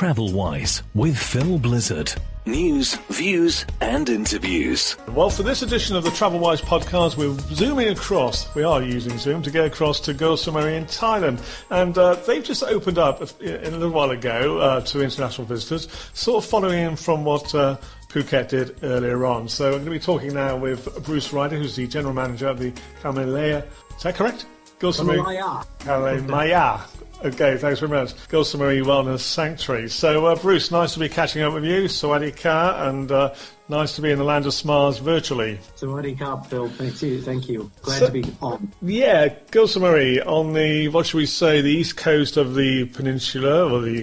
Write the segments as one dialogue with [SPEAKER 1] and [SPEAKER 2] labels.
[SPEAKER 1] TravelWise with Phil Blizzard. News, views and interviews.
[SPEAKER 2] Well, for this edition of the TravelWise podcast, we're zooming across. We are using Zoom to get across to Koh Samui in Thailand. And they've just opened up a little while ago to international visitors, sort of following in from what Phuket did earlier on. So I'm going to be talking now with Bruce Ryder, who's the general manager of the Kamalaya. Is that correct? Koh Samui. Kamalaya. Okay, thanks very much. Koh Samui Wellness Sanctuary. So, Bruce, nice to be catching up with you. Sawadee Ka, and nice to be in the land of smiles virtually.
[SPEAKER 3] Sawadee Ka, Phil. Thank you. Glad to be on.
[SPEAKER 2] Yeah, Koh Samui on the, what should we say, the east coast of the peninsula, or the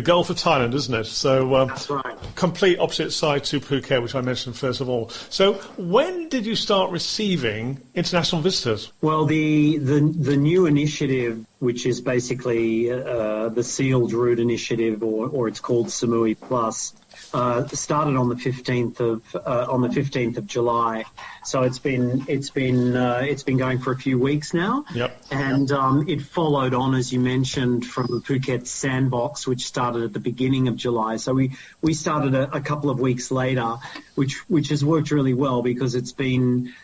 [SPEAKER 2] Gulf of Thailand, isn't it? So,
[SPEAKER 3] that's right.
[SPEAKER 2] Complete opposite side to Phuket, which I mentioned first of all. So, when did you start receiving international visitors?
[SPEAKER 3] Well, the new initiative, which is basically the Sealed Route Initiative, or it's called Samui Plus, started on the 15th of July. So it's been going for a few weeks now.
[SPEAKER 2] Yep.
[SPEAKER 3] And it followed on, as you mentioned, from the Phuket Sandbox, which started at the beginning of July. So we started a couple of weeks later, which has worked really well because it's been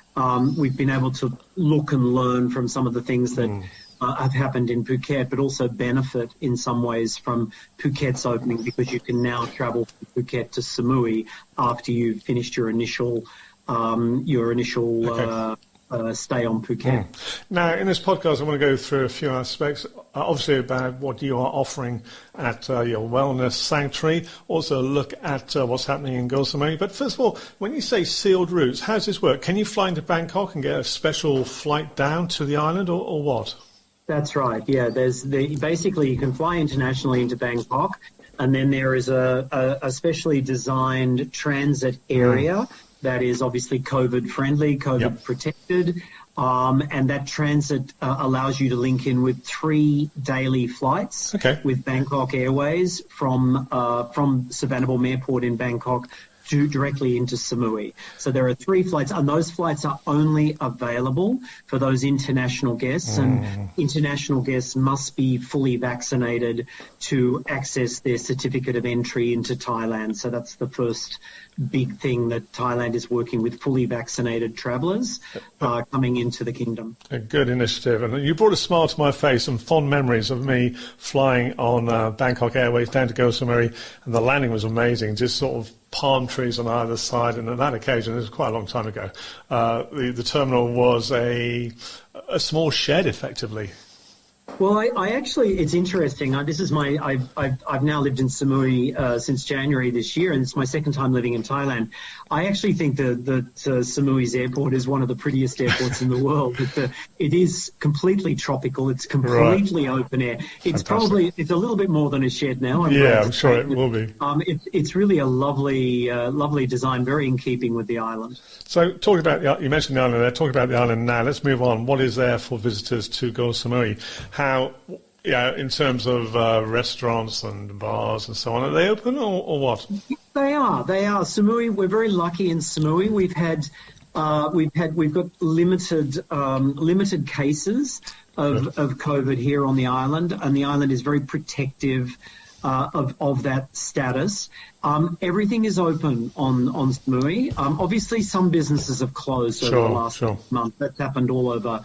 [SPEAKER 3] we've been able to look and learn from some of the things that have happened in Phuket, but also benefit in some ways from Phuket's opening, because you can now travel from Phuket to Samui after you've finished your initial stay on Phuket.
[SPEAKER 2] Now, in this podcast, I want to go through a few aspects, obviously about what you are offering at your wellness sanctuary, also look at what's happening in Koh Samui. But first of all, when you say sealed routes, how does this work? Can you fly into Bangkok and get a special flight down to the island, or what?
[SPEAKER 3] That's right. Yeah, basically you can fly internationally into Bangkok, and then there is a specially designed transit area that is obviously COVID friendly, COVID protected, and that transit allows you to link in with 3 daily flights with Bangkok Airways from Suvarnabhumi Airport in Bangkok directly into Samui. So there are 3 flights, and those flights are only available for those international guests, and international guests must be fully vaccinated to access their certificate of entry into Thailand. So that's the first big thing, that Thailand is working with fully vaccinated travellers coming into the kingdom. A
[SPEAKER 2] good initiative. And you brought a smile to my face and fond memories of me flying on Bangkok Airways down to Koh Samui, and the landing was amazing, just sort of palm trees on either side. And on that occasion, it was quite a long time ago, the terminal was a small shed, effectively.
[SPEAKER 3] Well, I actually, it's interesting. This is I've now lived in Samui since January this year, and it's my second time living in Thailand. I actually think that Samui's airport is one of the prettiest airports in the world. It is completely tropical. It's completely open air. It's it's a little bit more than a shed now.
[SPEAKER 2] I'm sure it will be.
[SPEAKER 3] It's really a lovely design, very in keeping with the island.
[SPEAKER 2] So, talking about you mentioned the island there. Talking about the island now, let's move on. What is there for visitors to Koh Samui? How, in terms of restaurants and bars and so on, are they open or what?
[SPEAKER 3] They are. Samui, we're very lucky in Samui. We've got limited cases of COVID here on the island, and the island is very protective of that status. Everything is open on Samui. Obviously, some businesses have closed over the last month. That's happened all over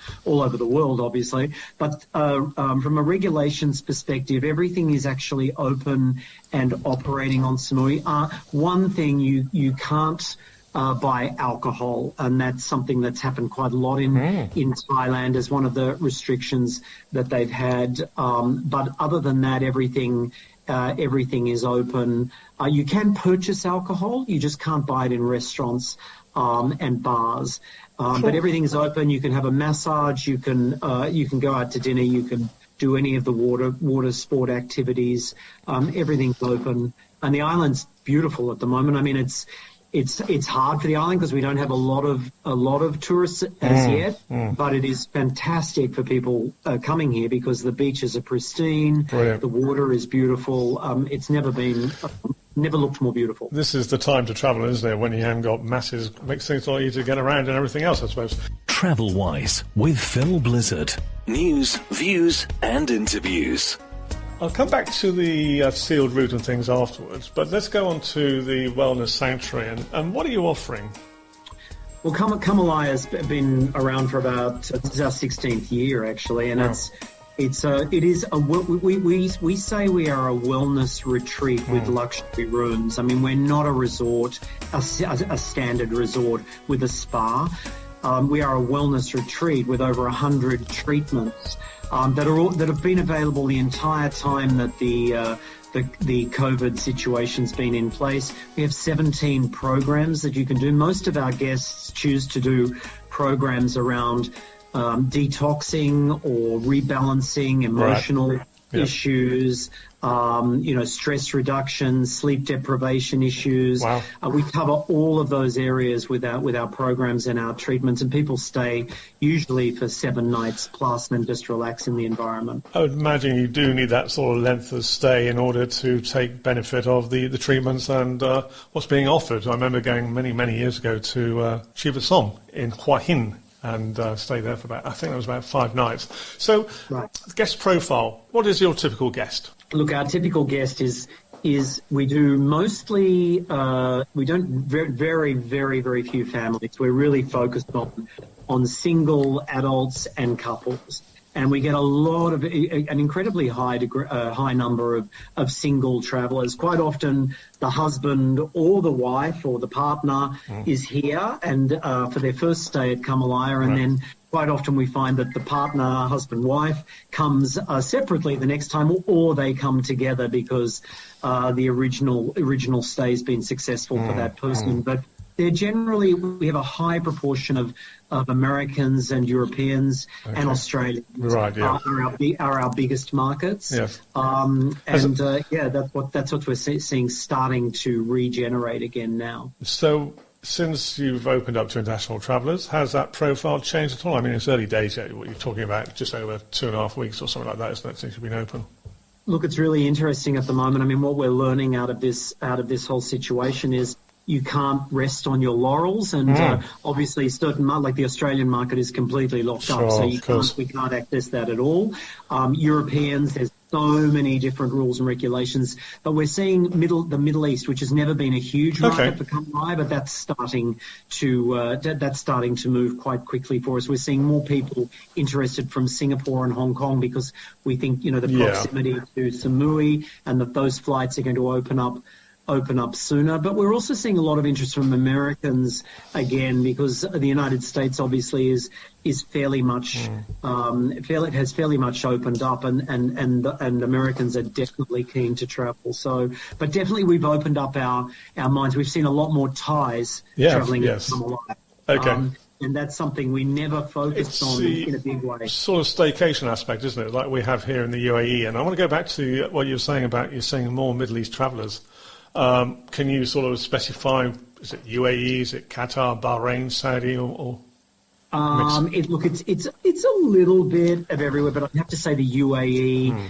[SPEAKER 3] the world, obviously. But from a regulations perspective, everything is actually open and operating on Samui. One thing you can't buy alcohol, and that's something that's happened quite a lot in Thailand as one of the restrictions that they've had. But other than that, everything is open. You can purchase alcohol, you just can't buy it in restaurants and bars. But everything is open. You can have a massage. You can go out to dinner. You can do any of the water sport activities. Everything's open, and the island's beautiful at the moment. I mean, it's hard for the island because we don't have a lot of tourists as yet, but it is fantastic for people coming here because the beaches are pristine. Brilliant. The water is beautiful. It's never looked more beautiful.
[SPEAKER 2] This is the time to travel, isn't it? When you haven't got masses, makes things a lot easier to get around and everything else, I suppose.
[SPEAKER 1] TravelWise with Phil Blizzard. News, views and interviews.
[SPEAKER 2] I'll come back to the sealed route and things afterwards, but let's go on to the Wellness Sanctuary. And what are you offering?
[SPEAKER 3] Well, Kamalaya has been around for this is our 16th year actually, and
[SPEAKER 2] wow.
[SPEAKER 3] we say we are a wellness retreat with luxury rooms. I mean, we're not a resort, a standard resort with a spa. We are a wellness retreat with over 100 treatments that have been available the entire time that the COVID situation's been in place. We have 17 programs that you can do. Most of our guests choose to do programs around detoxing or rebalancing emotional issues, stress reduction, sleep deprivation issues.
[SPEAKER 2] Wow.
[SPEAKER 3] We cover all of those areas with our programs and our treatments, and people stay usually for 7 nights plus and just relax in the environment.
[SPEAKER 2] I would imagine you do need that sort of length of stay in order to take benefit of the treatments and what's being offered. I remember going many years ago to Chiva Som in Hua Hin, and stayed there for I think it was about 5 nights. So, guest profile, what is your typical guest?
[SPEAKER 3] Look, our typical guest is we do mostly, we don't, very, very, very few families. We're really focused on single adults and couples. And we get a lot of an incredibly high number of single travellers. Quite often, the husband or the wife or the partner is here and for their first stay at Kamalaya, and then quite often we find that the partner, husband, wife, comes separately the next time, or they come together because the original stay has been successful for that person. But they're generally, we have a high proportion of Americans and Europeans and Australians are our biggest markets.
[SPEAKER 2] Yes.
[SPEAKER 3] That's what we're seeing starting to regenerate again now.
[SPEAKER 2] So since you've opened up to international travellers, has that profile changed at all? I mean, it's early days yet. What you're talking about, just over 2.5 weeks or something like that, isn't it, since you've been open?
[SPEAKER 3] Look, it's really interesting at the moment. I mean, what we're learning out of this whole situation is you can't rest on your laurels, and obviously like the Australian market is completely locked up, so we can't access that at all. Europeans, there's so many different rules and regulations, but we're seeing the Middle East, which has never been a huge market for Kamalaya, but that's starting to move quite quickly for us. We're seeing more people interested from Singapore and Hong Kong because we think the proximity to Samui and that those flights are going to open up sooner. But we're also seeing a lot of interest from Americans again, because the United States obviously is fairly much has fairly much opened up, and Americans are definitely keen to travel. So, but definitely we've opened up our minds. We've seen a lot more Thais traveling to Kamalaya.
[SPEAKER 2] Okay.
[SPEAKER 3] And that's something we never focused on in a big way.
[SPEAKER 2] Sort of staycation aspect, isn't it? Like we have here in the UAE. And I want to go back to what you were saying about you're seeing more Middle East travellers. Can you sort of specify, is it UAE, is it Qatar, Bahrain, Saudi, or it's a little bit of everywhere, but I have to say the UAE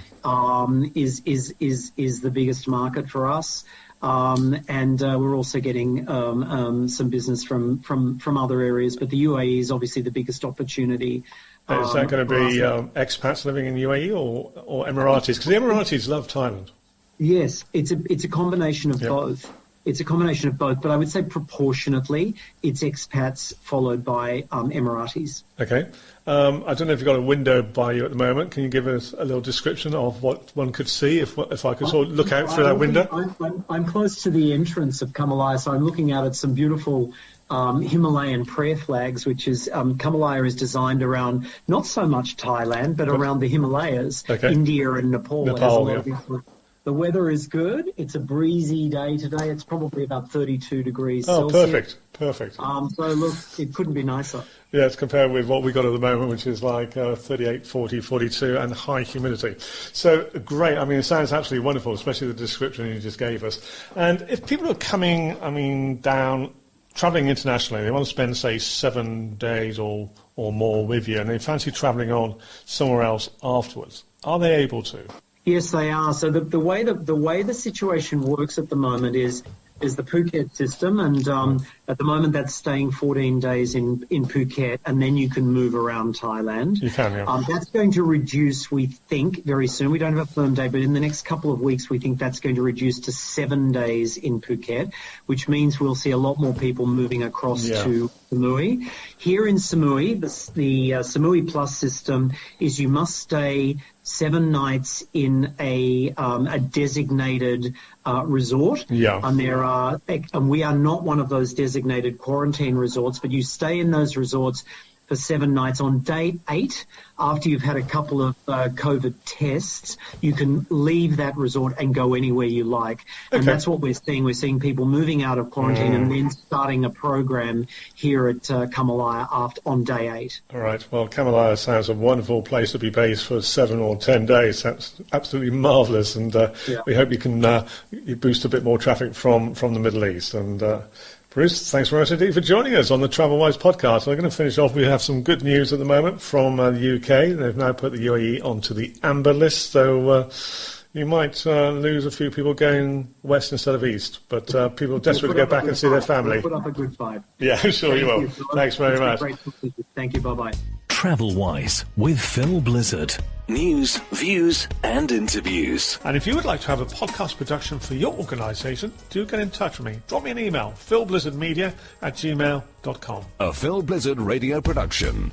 [SPEAKER 2] is the biggest market for us. And we're also getting some business from other areas, but the UAE is obviously the biggest opportunity. Is that going to be expats living in the UAE or Emiratis? Because the Emiratis love Thailand.
[SPEAKER 3] Yes, it's a combination of both. It's a combination of both, but I would say proportionately, it's expats followed by Emiratis.
[SPEAKER 2] Okay. I don't know if you've got a window by you at the moment. Can you give us a little description of what one could see if I could sort of look out through that window?
[SPEAKER 3] I'm close to the entrance of Kamalaya, so I'm looking out at some beautiful Himalayan prayer flags, which is Kamalaya is designed around not so much Thailand, but around the Himalayas, India and Nepal. The weather is good. It's a breezy day today. It's probably about 32 degrees Celsius.
[SPEAKER 2] Perfect.
[SPEAKER 3] So look, it couldn't be nicer.
[SPEAKER 2] Yeah, it's compared with what we got at the moment, which is like 38, 40, 42, and high humidity. So great. I mean, it sounds absolutely wonderful, especially the description you just gave us. And if people are coming, down, travelling internationally, they want to spend, say, 7 days or more with you, and they fancy travelling on somewhere else afterwards, are they able to?
[SPEAKER 3] Yes, they are. So the way the situation works at the moment is There's the Phuket system, and at the moment that's staying 14 days in Phuket, and then you can move around Thailand.
[SPEAKER 2] You can, yeah.
[SPEAKER 3] That's going to reduce, we think, very soon. We don't have a firm date, but in the next couple of weeks, we think that's going to reduce to 7 days in Phuket, which means we'll see a lot more people moving across to Samui. Here in Samui, the Samui Plus system is you must stay 7 nights in a designated resort.
[SPEAKER 2] Yeah.
[SPEAKER 3] And we are not one of those designated quarantine resorts, but you stay in those resorts for 7 nights. On day 8, after you've had a couple of COVID tests, you can leave that resort and go anywhere you like. And that's what we're seeing. We're seeing people moving out of quarantine and then starting a program here at Kamalaya on day 8.
[SPEAKER 2] All right. Well, Kamalaya sounds a wonderful place to be based for 7 or 10 days. That's absolutely marvellous. And we hope you can you boost a bit more traffic from the Middle East. And Bruce, thanks very much indeed for joining us on the TravelWise podcast. We're going to finish off. We have some good news at the moment from the UK. They've now put the UAE onto the amber list, so you might lose a few people going west instead of east. But people desperate to get back and see their family.
[SPEAKER 3] We'll put up a good fight.
[SPEAKER 2] Yeah, sure you will. Thanks very much.
[SPEAKER 3] Thank you. Bye-bye.
[SPEAKER 1] TravelWise with Phil Blizzard. News, views and interviews.
[SPEAKER 2] And if you would like to have a podcast production for your organisation, do get in touch with me. Drop me an email, philblizzardmedia@gmail.com.
[SPEAKER 1] A Phil Blizzard radio production.